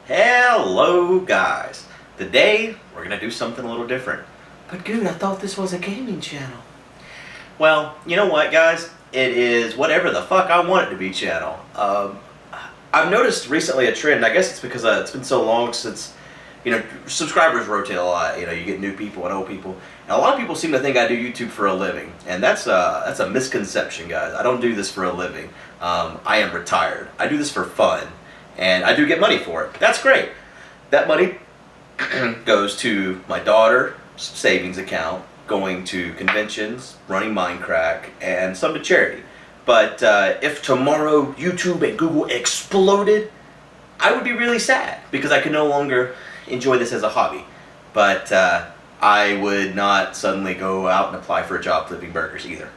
Hello guys. Today we're gonna do something a little different. But Guude, I thought this was a gaming channel. Well, you know what guys? It is whatever the fuck I want it to be channel. I've noticed recently a trend. I guess it's because it's been so long since, subscribers rotate a lot. You get new people and old people. And a lot of people seem to think I do YouTube for a living. And that's a misconception, guys. I don't do this for a living. I am retired. I do this for fun. And I do get money for it. That's great. That money goes to my daughter's savings account, going to conventions, running Minecraft, and some to charity. But if tomorrow YouTube and Google exploded, I would be really sad because I could no longer enjoy this as a hobby. But I would not suddenly go out and apply for a job flipping burgers either.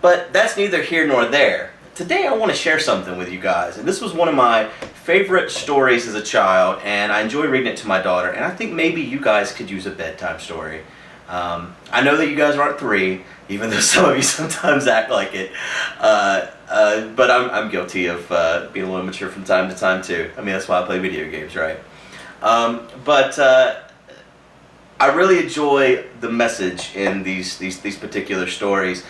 But that's neither here nor there. Today I want to share something with you guys, and this was one of my favorite stories as a child, and I enjoy reading it to my daughter, and I think maybe you guys could use a bedtime story. I know that you guys aren't 3, even though some of you sometimes act like it, but I'm guilty of being a little immature from time to time too. I mean, that's why I play video games, right? But I really enjoy the message in these particular stories.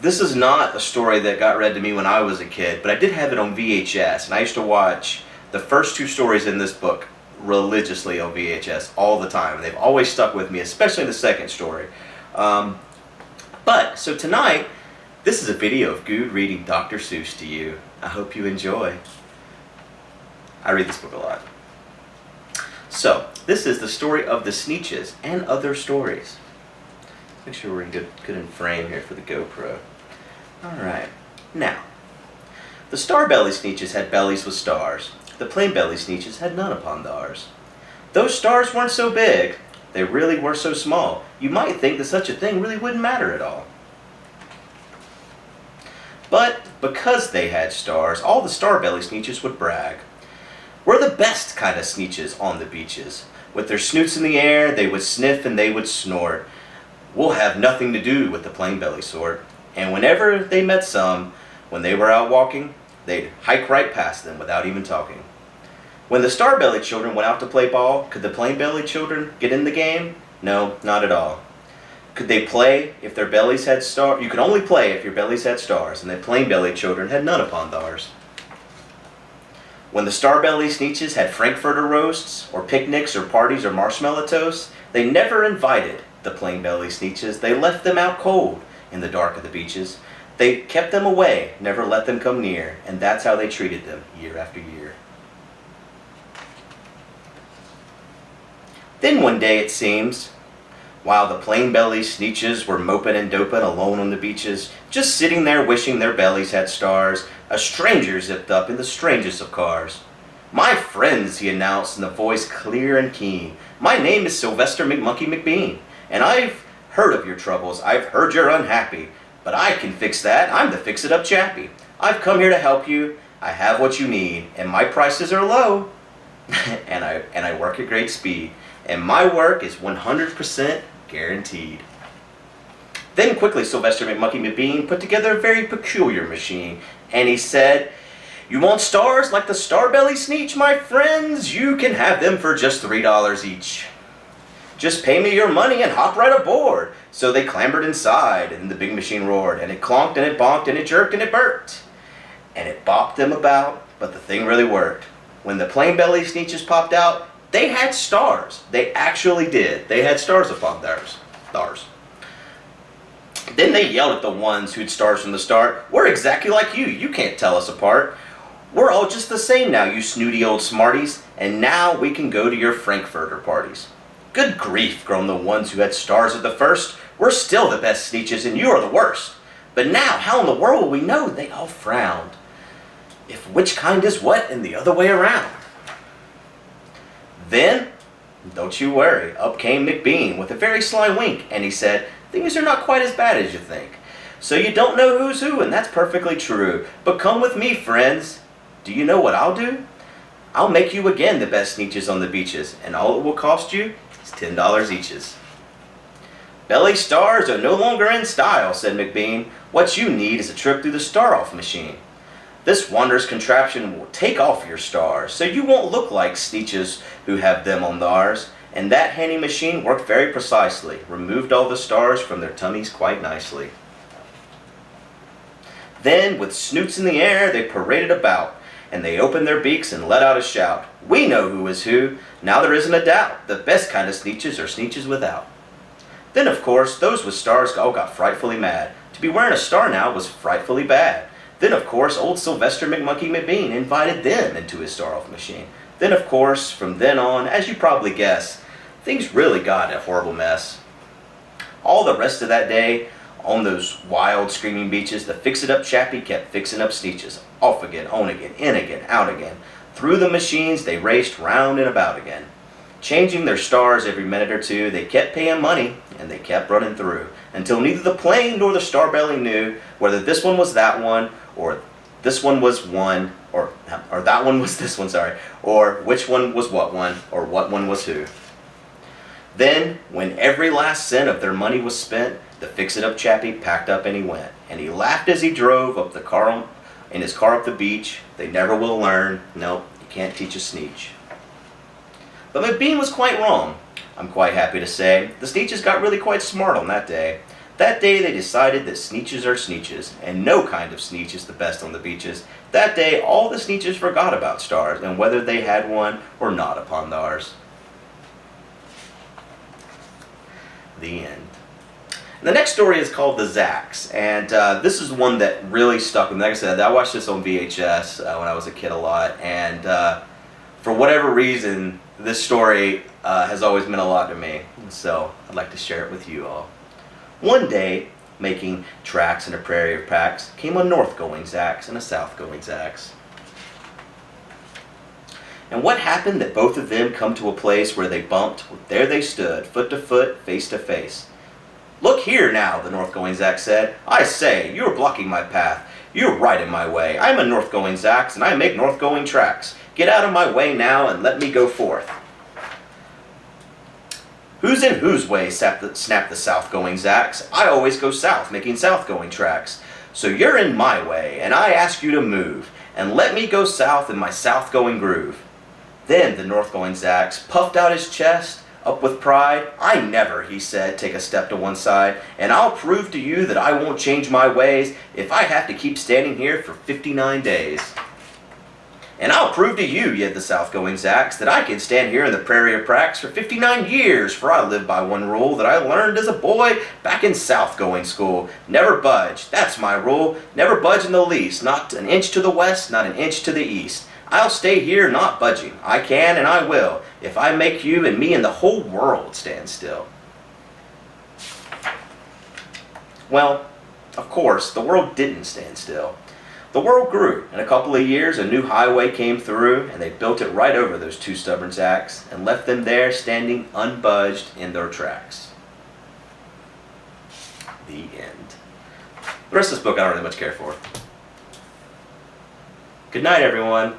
This is not a story that got read to me when I was a kid, but I did have it on VHS, and I used to watch the first 2 stories in this book religiously on VHS all the time, and they've always stuck with me, especially the second story. So tonight, this is a video of Guude reading Dr. Seuss to you. I hope you enjoy. I read this book a lot. So, this is the story of the Sneetches and other stories. Make sure we're good in frame here for the GoPro. Alright, now, the Starbelly Sneetches had bellies with stars. The Plainbelly Sneetches had none upon theirs. Those stars weren't so big, they really were so small, you might think that such a thing really wouldn't matter at all. But because they had stars, all the Starbelly Sneetches would brag. We're the best kind of Sneetches on the beaches. With their snoots in the air, they would sniff and they would snort. We'll have nothing to do with the plain-belly sort. And whenever they met some, when they were out walking, they'd hike right past them without even talking. When the Starbelly children went out to play ball, could the plain-belly children get in the game? No, not at all. Could they play if their bellies had stars? You could only play if your bellies had stars, and the plain-belly children had none upon theirs. When the Starbelly Sneetches had Frankfurter roasts, or picnics, or parties, or marshmallow toasts, they never invited the Plainbelly Sneetches. They left them out cold in the dark of the beaches. They kept them away, never let them come near, and that's how they treated them year after year. Then one day it seems, while the Plainbelly Sneetches were moping and doping alone on the beaches, just sitting there wishing their bellies had stars, a stranger zipped up in the strangest of cars. "My friends," he announced in a voice clear and keen, "my name is Sylvester McMonkey McBean, and I've heard of your troubles. I've heard you're unhappy, but I can fix that. I'm the fix-it-up chappie. I've come here to help you. I have what you need, and my prices are low, and I work at great speed, and my work is 100% guaranteed." Then quickly Sylvester McMonkey McBean put together a very peculiar machine, and he said, "You want stars like the Starbelly Sneetch, my friends? You can have them for just $3 each. Just pay me your money and hop right aboard." So they clambered inside, and the big machine roared, and it clonked, and it bonked, and it jerked, and it burped. And it bopped them about, but the thing really worked. When the Plainbelly Sneetches popped out, they had stars. They actually did. They had stars upon theirs. Then they yelled at the ones who'd stars from the start, "We're exactly like you. You can't tell us apart. We're all just the same now, you snooty old smarties, and now we can go to your Frankfurter parties." "Good grief," groaned the ones who had stars at the first. "We're still the best Sneetches, and you are the worst. But now, how in the world will we know?" They all frowned. "If which kind is what, and the other way around." Then, don't you worry, up came McBean with a very sly wink, and he said, "Things are not quite as bad as you think. So you don't know who's who, and that's perfectly true. But come with me, friends. Do you know what I'll do? I'll make you again the best Sneetches on the beaches, and all it will cost you is $10 eaches." "Belly stars are no longer in style," said McBean. "What you need is a trip through the Star-Off machine." This wondrous contraption will take off your stars, so you won't look like Sneetches who have them on theirs. And that handy machine worked very precisely, removed all the stars from their tummies quite nicely. Then, with snoots in the air, they paraded about, and they opened their beaks and let out a shout. We know who is who, now there isn't a doubt. The best kind of Sneetches are Sneetches without. Then, of course, those with stars all got frightfully mad. To be wearing a star now was frightfully bad. Then, of course, old Sylvester McMonkey McBean invited them into his star-off machine. Then, of course, from then on, as you probably guess, things really got a horrible mess. All the rest of that day, on those wild screaming beaches, the fix-it-up chappie kept fixing up Sneetches. Off again, on again, in again, out again. Through the machines they raced round and about again. Changing their stars every minute or two, they kept paying money, and they kept running through, until neither the plane nor the star belly knew whether this one was that one, or this one was one, or that one was this one, sorry, or which one was what one, or what one was who. Then, when every last cent of their money was spent, the fix-it-up chappie packed up and he went. And he laughed as he drove up the car, in his car up the beach. They never will learn. Nope, you can't teach a Sneetch. But McBean was quite wrong, I'm quite happy to say. The Sneetches got really quite smart on that day. That day they decided that Sneetches are Sneetches, and no kind of Sneetch is the best on the beaches. That day all the Sneetches forgot about stars, and whether they had one or not upon theirs. The end. The next story is called The Zacks, and this is one that really stuck with me. Like I said, I watched this on VHS when I was a kid a lot, and for whatever reason, this story has always meant a lot to me, so I'd like to share it with you all. One day, making tracks in a prairie of packs, came a north-going Zacks and a south-going Zacks. And what happened that both of them come to a place where they bumped? There they stood, foot to foot, face to face. Look here now, the north-going Zack said. I say, you're blocking my path. You're right in my way. I'm a north-going Zacks, and I make north-going tracks. Get out of my way now and let me go forth. Who's in whose way? Snapped the south-going Zacks. I always go south, making south-going tracks. So you're in my way, and I ask you to move, and let me go south in my south-going groove. Then the north-going Zacks puffed out his chest, up with pride. I never, he said, take a step to one side, and I'll prove to you that I won't change my ways if I have to keep standing here for 59 days. And I'll prove to you, yet the south-going Zacks, that I can stand here in the prairie of Prax for 59 years, for I live by one rule that I learned as a boy back in south-going school. Never budge, that's my rule. Never budge in the least, not an inch to the west, not an inch to the east. I'll stay here not budging. I can and I will, if I make you and me and the whole world stand still. Well, of course, the world didn't stand still. The world grew. In a couple of years, a new highway came through, and they built it right over those two stubborn Zacks, and left them there standing unbudged in their tracks. The end. The rest of this book I don't really much care for. Good night, everyone.